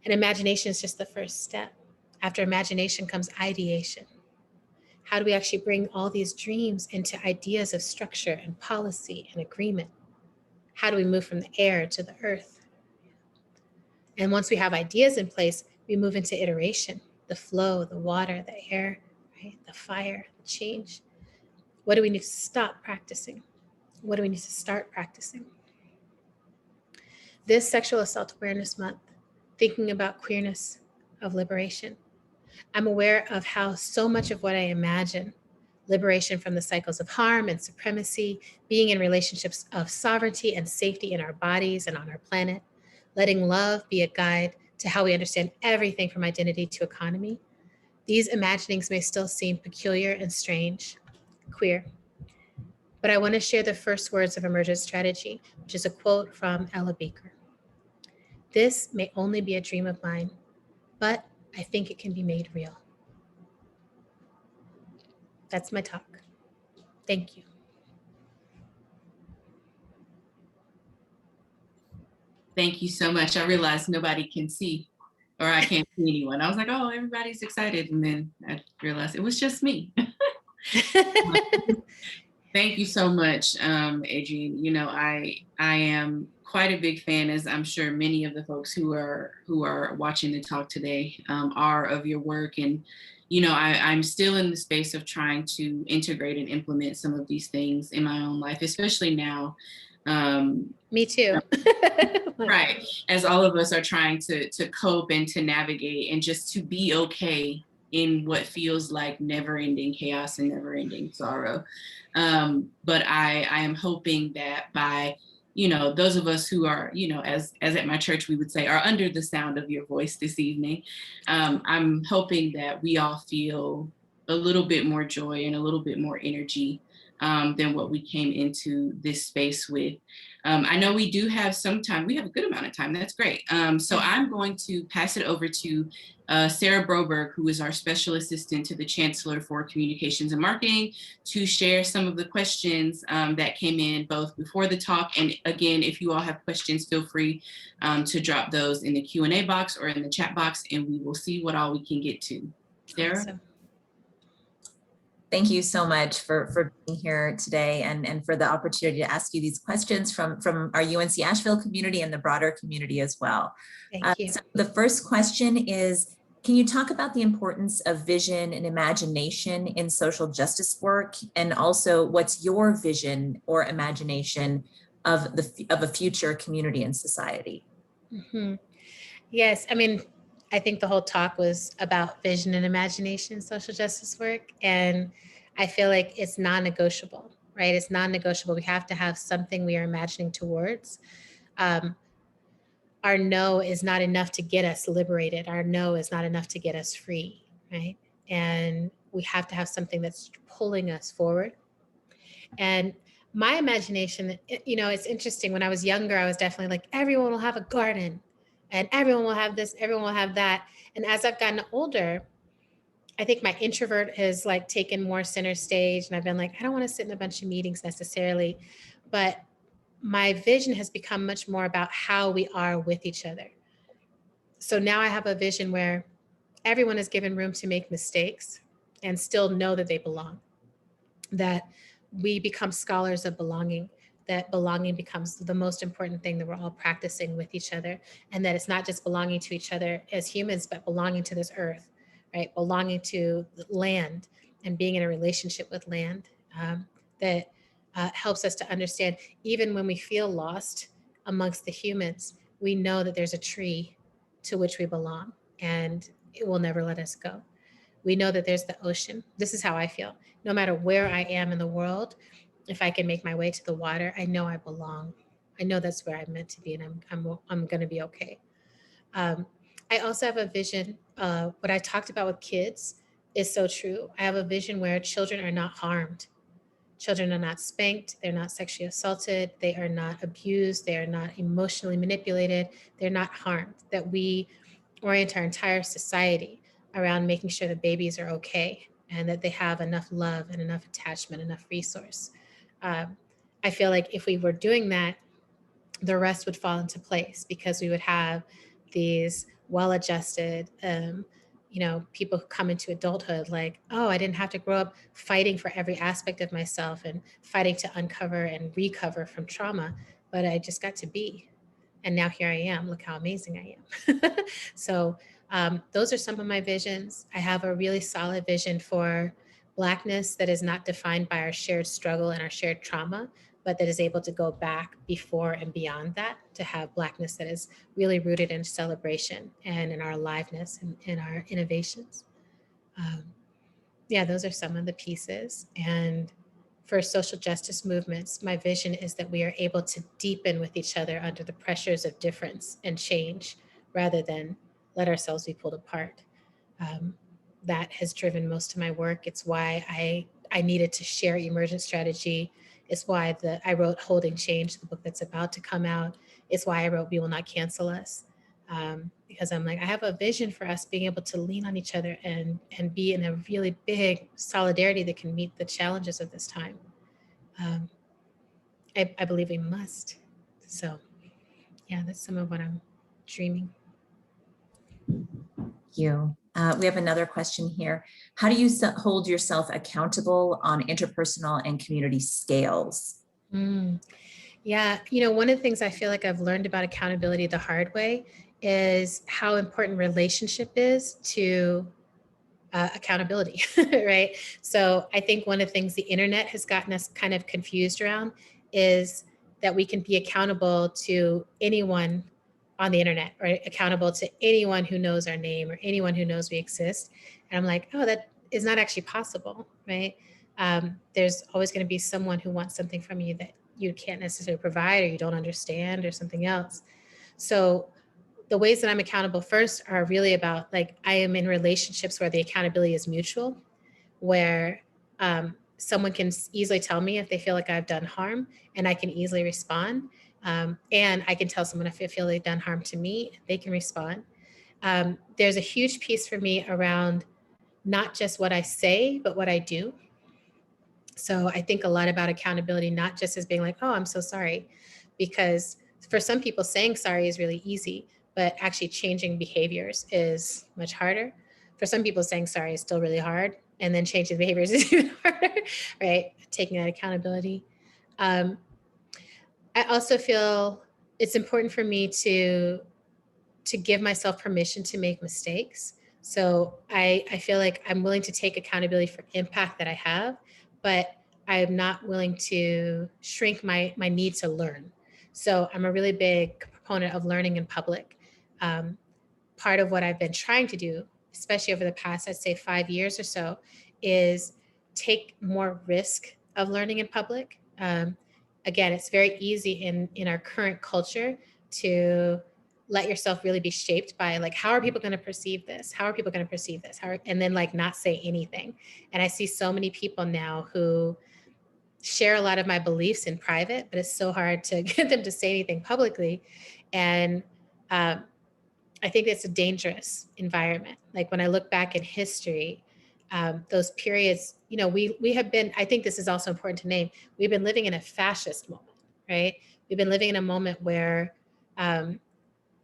And imagination is just the first step. After imagination comes ideation. How do we actually bring all these dreams into ideas of structure and policy and agreement? How do we move from the air to the earth? And once we have ideas in place, we move into iteration, the flow, the water, the air, right? The fire, the change. What do we need to stop practicing? What do we need to start practicing? This Sexual Assault Awareness Month, thinking about queerness, of liberation, I'm aware of how so much of what I imagine, liberation from the cycles of harm and supremacy, being in relationships of sovereignty and safety in our bodies and on our planet, letting love be a guide to how we understand everything from identity to economy. These imaginings may still seem peculiar and strange, queer. But I want to share the first words of Emergent Strategy, which is a quote from Ella Baker. This may only be a dream of mine, but I think it can be made real. That's my talk. Thank you. Thank you so much. I realized nobody can see, or I can't see anyone. I was like, oh, everybody's excited. And then I realized it was just me. Thank you so much, Adrienne. You know, I am quite a big fan, as I'm sure many of the folks who are watching the talk today are, of your work. And you know, I'm still in the space of trying to integrate and implement some of these things in my own life, especially now. Me too. Right. As all of us are trying to cope and to navigate and just to be okay in what feels like never-ending chaos and never-ending sorrow. But I am hoping that by, you know, those of us who are, you know, as at my church we would say, are under the sound of your voice this evening, I'm hoping that we all feel a little bit more joy and a little bit more energy than what we came into this space with. I know we do have some time. We have a good amount of time. That's great. So I'm going to pass it over to Sarah Broberg, who is our Special Assistant to the Chancellor for Communications and Marketing, to share some of the questions that came in both before the talk. And again, if you all have questions, feel free to drop those in the Q&A box or in the chat box, and we will see what all we can get to. Sarah? Awesome. Thank you so much for being here today and for the opportunity to ask you these questions from our UNC Asheville community and the broader community as well. Thank you. So the first question is, can you talk about the importance of vision and imagination in social justice work? And also, what's your vision or imagination of a future community and society? Mm-hmm. Yes, I mean, I think the whole talk was about vision and imagination in social justice work. And I feel like it's non-negotiable, right? It's non-negotiable. We have to have something we are imagining towards. Our no is not enough to get us liberated. Our no is not enough to get us free, right? And we have to have something that's pulling us forward. And my imagination, you know, it's interesting. When I was younger, I was definitely like, everyone will have a garden and everyone will have this, everyone will have that. And as I've gotten older, I think my introvert has like taken more center stage. And I've been like, I don't want to sit in a bunch of meetings necessarily, but my vision has become much more about how we are with each other. So now I have a vision where everyone is given room to make mistakes and still know that they belong, that we become scholars of belonging, that belonging becomes the most important thing that we're all practicing with each other, and that it's not just belonging to each other as humans, but belonging to this earth, right? Belonging to the land and being in a relationship with land that helps us to understand, even when we feel lost amongst the humans, we know that there's a tree to which we belong and it will never let us go. We know that there's the ocean. This is how I feel. No matter where I am in the world, if I can make my way to the water, I know I belong. I know that's where I'm meant to be, and I'm going to be okay. Um, I also have a vision. What I talked about with kids is so true. I have a vision where children are not harmed. Children are not spanked. They're not sexually assaulted. They are not abused. They are not emotionally manipulated. They're not harmed. That we orient our entire society around making sure that babies are okay and that they have enough love and enough attachment, enough resource. Um, I feel like if we were doing that, the rest would fall into place because we would have these well-adjusted, people who come into adulthood like, oh, I didn't have to grow up fighting for every aspect of myself and fighting to uncover and recover from trauma, but I just got to be. And now here I am. Look how amazing I am. So those are some of my visions. I have a really solid vision for Blackness that is not defined by our shared struggle and our shared trauma, but that is able to go back before and beyond that, to have Blackness that is really rooted in celebration and in our aliveness and in our innovations. Um, yeah, those are some of the pieces. And for social justice movements, my vision is that we are able to deepen with each other under the pressures of difference and change rather than let ourselves be pulled apart. Um, that has driven most of my work. It's why I needed to share Emergent strategy. It's why I wrote Holding Change, the book that's about to come out. It's why I wrote We Will Not Cancel Us. Because I'm like, I have a vision for us being able to lean on each other and be in a really big solidarity that can meet the challenges of this time. I believe we must. So yeah, that's some of what I'm dreaming. You. We have another question here. How do you hold yourself accountable on interpersonal and community scales? Yeah, one of the things I feel like I've learned about accountability the hard way is how important relationship is to accountability, right? So I think one of the things the internet has gotten us kind of confused around is that we can be accountable to anyone on the internet, or accountable to anyone who knows our name or anyone who knows we exist. And I'm like, oh, that is not actually possible, right? There's always going to be someone who wants something from you that you can't necessarily provide, or you don't understand, or something else. So the ways that I'm accountable first are really about, like, I am in relationships where the accountability is mutual, where someone can easily tell me if they feel like I've done harm, and I can easily respond. And I can tell someone if they feel they've done harm to me, they can respond. There's a huge piece for me around not just what I say, but what I do. So I think a lot about accountability, not just as being like, oh, I'm so sorry, because for some people saying sorry is really easy, but actually changing behaviors is much harder. For some people, saying sorry is still really hard, and then changing behaviors is even harder, right? Taking that accountability. I also feel it's important for me to give myself permission to make mistakes. So I feel like I'm willing to take accountability for impact that I have, but I'm not willing to shrink my need to learn. So I'm a really big proponent of learning in public. Part of what I've been trying to do, especially over the past, I'd say 5 years or so, is take more risk of learning in public. Again, it's very easy in our current culture to let yourself really be shaped by, like, how are people going to perceive this? How are people going to perceive this? And then, like, not say anything. And I see so many people now who share a lot of my beliefs in private, but it's so hard to get them to say anything publicly. And I think it's a dangerous environment. Like, when I look back in history, those periods, we have been, I think this is also important to name, we've been living in a fascist moment, right? We've been living in a moment where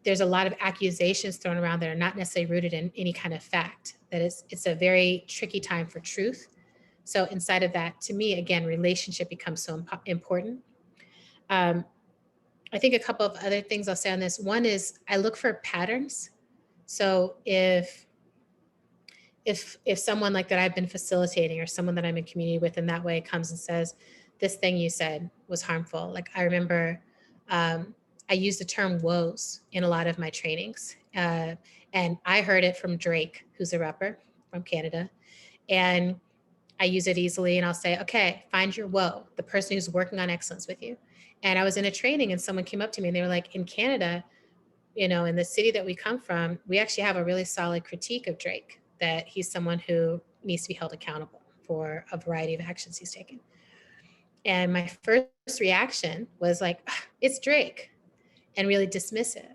there's a lot of accusations thrown around that are not necessarily rooted in any kind of fact. That it's a very tricky time for truth. So inside of that, to me, again, relationship becomes so important. I think a couple of other things I'll say on this. One is I look for patterns. So if someone like that I've been facilitating, or someone that I'm in community with in that way, comes and says, this thing you said was harmful. Like, I remember I use the term woes in a lot of my trainings. And I heard it from Drake, who's a rapper. from Canada. And I use it easily and I'll say, okay, find your woe, the person who's working on excellence with you. And I was in a training and someone came up to me and they were like, in Canada, in the city that we come from, we actually have a really solid critique of Drake, that he's someone who needs to be held accountable for a variety of actions he's taken. And my first reaction was like, it's Drake, and really dismiss it.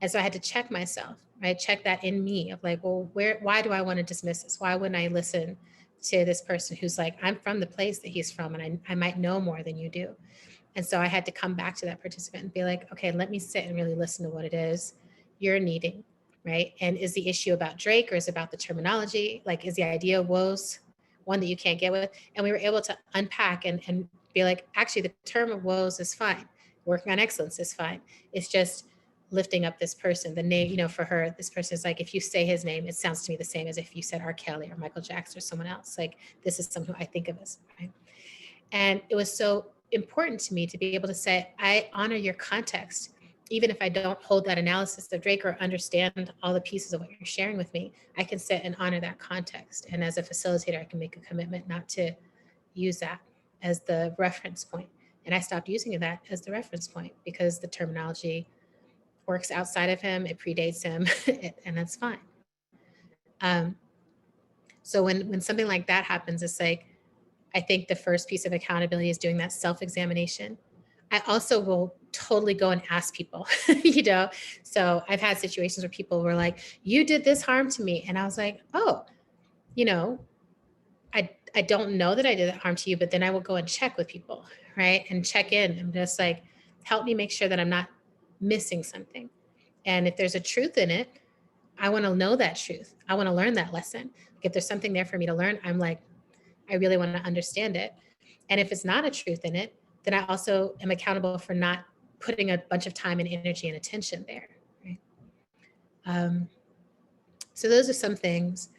And so I had to check myself, right? Check that in me of like, well, why do I want to dismiss this? Why wouldn't I listen to this person who's like, I'm from the place that he's from and I might know more than you do. And so I had to come back to that participant and be like, okay, let me sit and really listen to what it is you're needing, right? And is the issue about Drake or is it about the terminology? Like, is the idea of woes one that you can't get with? And we were able to unpack and be like, actually, the term of woes is fine. Working on excellence is fine. It's just lifting up this person. The name, for her, this person is like, if you say his name, it sounds to me the same as if you said R. Kelly or Michael Jackson or someone else. Like, this is someone who I think of as, right? And it was so important to me to be able to say, I honor your context. Even if I don't hold that analysis of Drake or understand all the pieces of what you're sharing with me, I can sit and honor that context. And as a facilitator, I can make a commitment not to use that as the reference point. And I stopped using that as the reference point because the terminology works outside of him, it predates him, and that's fine. So when something like that happens, it's like, I think the first piece of accountability is doing that self-examination. I also will totally go and ask people, So I've had situations where people were like, you did this harm to me. And I was like, oh, I don't know that I did that harm to you, but then I will go and check with people, right? And check in and just like, help me make sure that I'm not missing something. And if there's a truth in it, I want to know that truth. I want to learn that lesson. Like if there's something there for me to learn, I'm like, I really want to understand it. And if it's not a truth in it, then I also am accountable for not putting a bunch of time and energy and attention there. Right? So those are some things.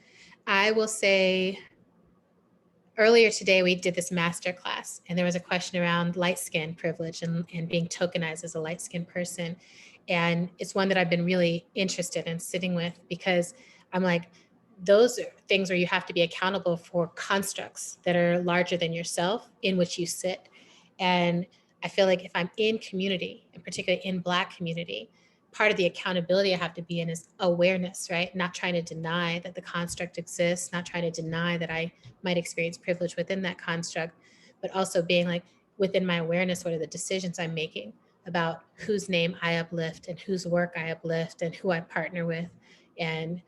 I will say, earlier today, we did this master class and there was a question around light skin privilege and being tokenized as a light skinned person. And it's one that I've been really interested in sitting with because I'm like, those are things where you have to be accountable for constructs that are larger than yourself in which you sit. And I feel like if I'm in community, and particularly in Black community, part of the accountability I have to be in is awareness, right? Not trying to deny that the construct exists, not trying to deny that I might experience privilege within that construct, but also being like, within my awareness, what are the decisions I'm making about whose name I uplift and whose work I uplift and who I partner with, and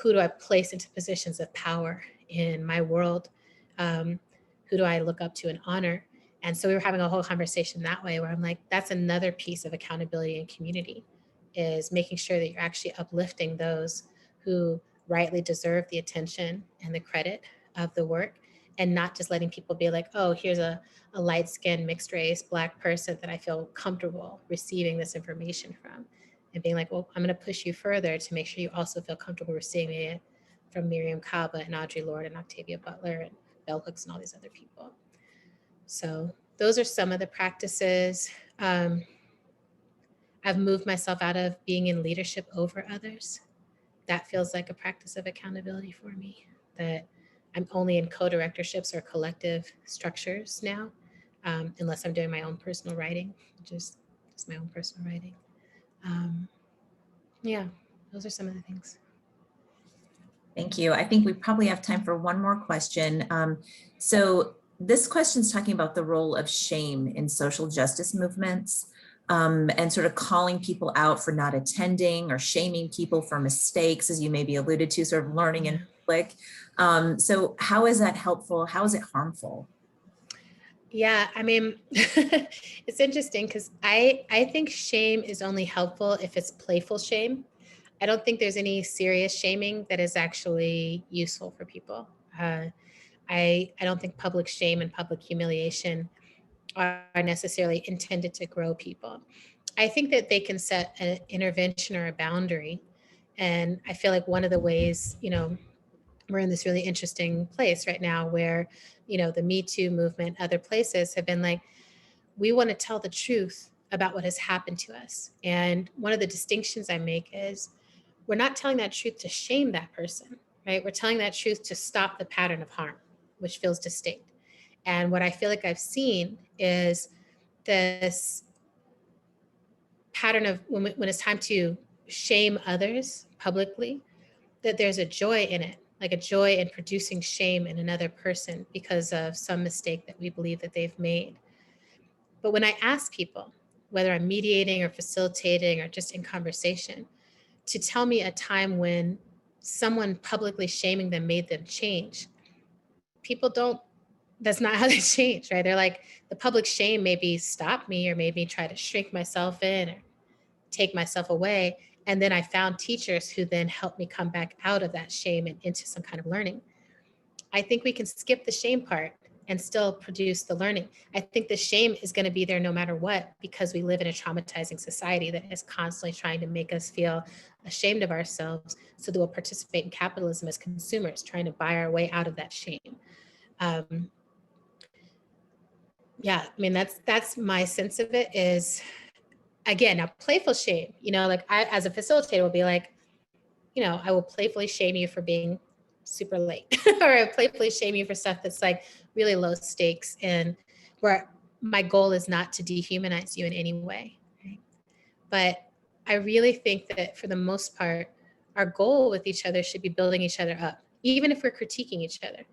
who do I place into positions of power in my world? Who do I look up to and honor? And so we were having a whole conversation that way where I'm like, that's another piece of accountability and community, is making sure that you're actually uplifting those who rightly deserve the attention and the credit of the work, and not just letting people be like, oh, here's a light-skinned, mixed race, Black person that I feel comfortable receiving this information from. And being like, well, I'm going to push you further to make sure you also feel comfortable receiving it from Miriam Kaba and Audre Lorde and Octavia Butler and Bell Hooks and all these other people. So those are some of the practices. I've moved myself out of being in leadership over others. That feels like a practice of accountability for me, that I'm only in co-directorships or collective structures now, unless I'm doing my own personal writing, which is just my own personal writing. Yeah, those are some of the things. Thank you. I think we probably have time for one more question. So this question is talking about the role of shame in social justice movements, and sort of calling people out for not attending or shaming people for mistakes, as you maybe alluded to, sort of learning in public. So how is that helpful? How is it harmful? Yeah, I mean, it's interesting because I think shame is only helpful if it's playful shame. I don't think there's any serious shaming that is actually useful for people. I don't think public shame and public humiliation are necessarily intended to grow people. I think that they can set an intervention or a boundary. And I feel like one of the ways, we're in this really interesting place right now where, the Me Too movement, other places have been like, we want to tell the truth about what has happened to us. And one of the distinctions I make is we're not telling that truth to shame that person, right? We're telling that truth to stop the pattern of harm, which feels distinct. And what I feel like I've seen is this pattern of when it's time to shame others publicly, that there's a joy in it, like a joy in producing shame in another person because of some mistake that we believe that they've made. But when I ask people, whether I'm mediating or facilitating or just in conversation, to tell me a time when someone publicly shaming them made them change, people don't, that's not how they change, right? They're like, the public shame maybe stopped me or made me try to shrink myself in or take myself away. And then I found teachers who then helped me come back out of that shame and into some kind of learning. I think we can skip the shame part and still produce the learning. I think the shame is going to be there no matter what, because we live in a traumatizing society that is constantly trying to make us feel ashamed of ourselves so that we'll participate in capitalism as consumers, trying to buy our way out of that shame. Yeah, I mean, that's my sense of it is, again, now playful shame, like I, as a facilitator, will be like, I will playfully shame you for being super late or I playfully shame you for stuff that's like really low stakes and where my goal is not to dehumanize you in any way. Right? But I really think that for the most part, our goal with each other should be building each other up, even if we're critiquing each other,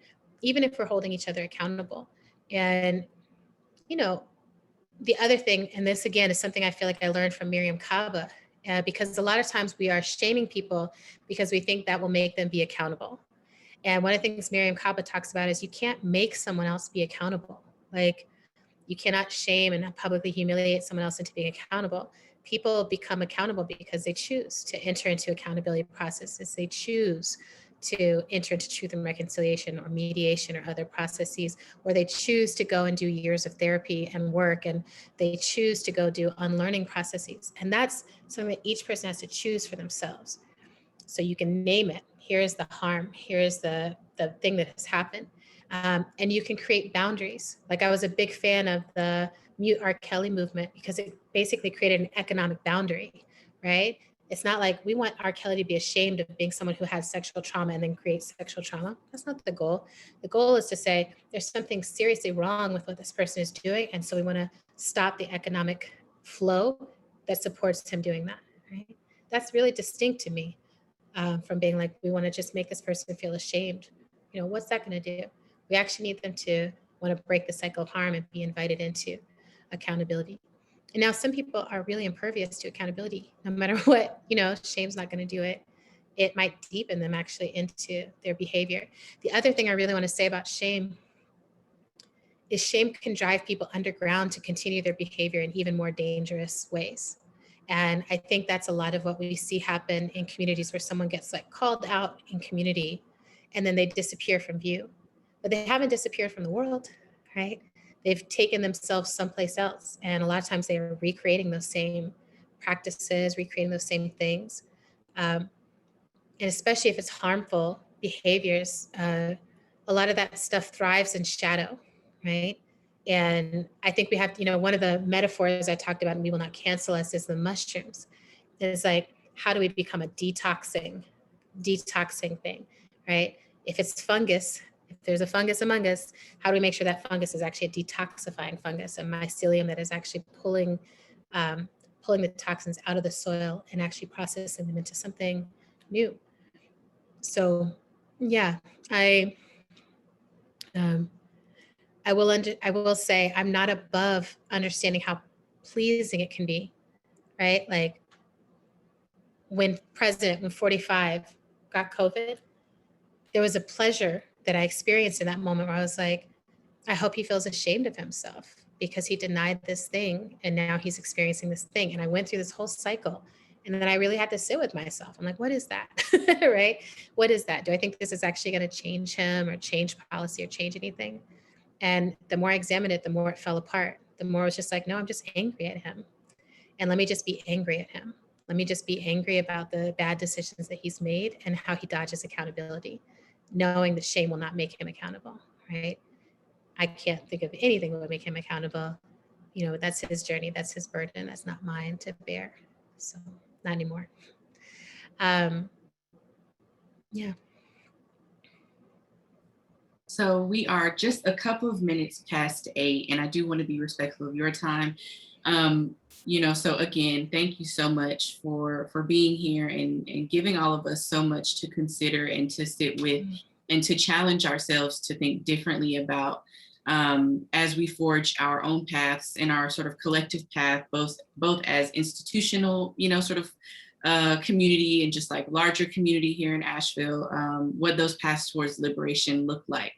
even if we're holding each other accountable. And, the other thing, and this again is something I feel like I learned from Miriam Kaba, because a lot of times we are shaming people because we think that will make them be accountable. And one of the things Miriam Kaba talks about is you can't make someone else be accountable. Like you cannot shame and publicly humiliate someone else into being accountable. People become accountable because they choose to enter into accountability processes. They choose to enter into truth and reconciliation or mediation or other processes, or they choose to go and do years of therapy and work, and they choose to go do unlearning processes. And that's something that each person has to choose for themselves. So you can name it. Here's the harm. Here's the thing that has happened. And you can create boundaries. Like I was a big fan of the Mute R. Kelly movement because it basically created an economic boundary, right? It's not like we want R. Kelly to be ashamed of being someone who has sexual trauma and then creates sexual trauma. That's not the goal. The goal is to say there's something seriously wrong with what this person is doing. And so we want to stop the economic flow that supports him doing that, right? That's really distinct to me from being like, we want to just make this person feel ashamed. What's that going to do? We actually need them to want to break the cycle of harm and be invited into accountability. And now some people are really impervious to accountability. No matter what, shame's not going to do it. It might deepen them actually into their behavior. The other thing I really want to say about shame is shame can drive people underground to continue their behavior in even more dangerous ways. And I think that's a lot of what we see happen in communities where someone gets like called out in community and then they disappear from view. But they haven't disappeared from the world, right? They've taken themselves someplace else. And a lot of times they are recreating those same practices, recreating those same things. And especially if it's harmful behaviors, a lot of that stuff thrives in shadow, right? And I think we have, one of the metaphors I talked about in We Will Not Cancel Us is the mushrooms. It's like, how do we become a detoxing thing, right? If it's fungus, if there's a fungus among us, how do we make sure that fungus is actually a detoxifying fungus, a mycelium that is actually pulling the toxins out of the soil and actually processing them into something new? So, yeah, I will say I'm not above understanding how pleasing it can be, right? Like when 45 got COVID, there was a pleasure that I experienced in that moment where I was like, I hope he feels ashamed of himself because he denied this thing and now he's experiencing this thing. And I went through this whole cycle. And then I really had to sit with myself. I'm like, what is that? Right? What is that? Do I think this is actually going to change him or change policy or change anything? And the more I examined it, the more it fell apart. The more I was just like, no, I'm just angry at him. And let me just be angry at him. Let me just be angry about the bad decisions that he's made and how he dodges accountability, knowing that shame will not make him accountable, right? I can't think of anything that would make him accountable. That's his journey. That's his burden. That's not mine to bear. So not anymore. Yeah. So we are just a couple of minutes past 8, and I do want to be respectful of your time. So again, thank you so much for being here and giving all of us so much to consider and to sit with and to challenge ourselves to think differently about as we forge our own paths and our sort of collective path, both as institutional, sort of community and just like larger community here in Asheville, what those paths towards liberation look like.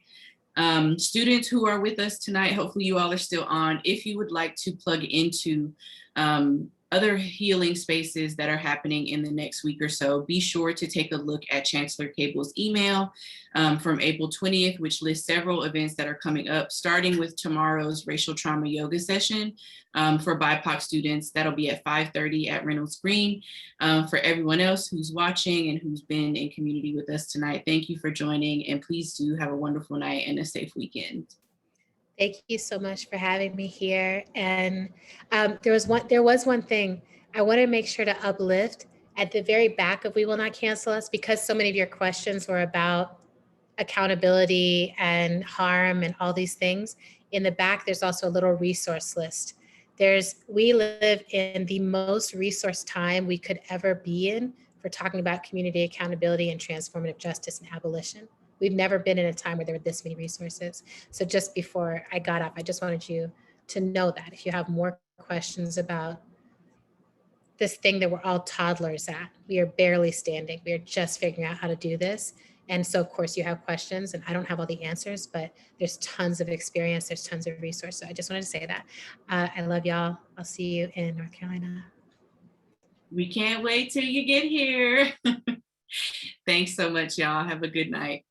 Students who are with us tonight, hopefully you all are still on. If you would like to plug into other healing spaces that are happening in the next week or so, be sure to take a look at Chancellor Cable's email from April 20th, which lists several events that are coming up, starting with tomorrow's racial trauma yoga session for BIPOC students. That'll be at 5:30 at Reynolds Green. For everyone else who's watching and who's been in community with us tonight, thank you for joining, and please do have a wonderful night and a safe weekend. Thank you so much for having me here. And there was one thing I want to make sure to uplift at the very back of We Will Not Cancel Us, because so many of your questions were about accountability and harm and all these things. In the back, there's also a little resource list. We live in the most resource time we could ever be in for talking about community accountability and transformative justice and abolition. We've never been in a time where there were this many resources. So just before I got up, I just wanted you to know that if you have more questions about this thing that we're all toddlers at, we are barely standing. We are just figuring out how to do this. And so of course you have questions and I don't have all the answers, but there's tons of experience, there's tons of resources. So I just wanted to say that. I love y'all. I'll see you in North Carolina. We can't wait till you get here. Thanks so much, y'all. Have a good night.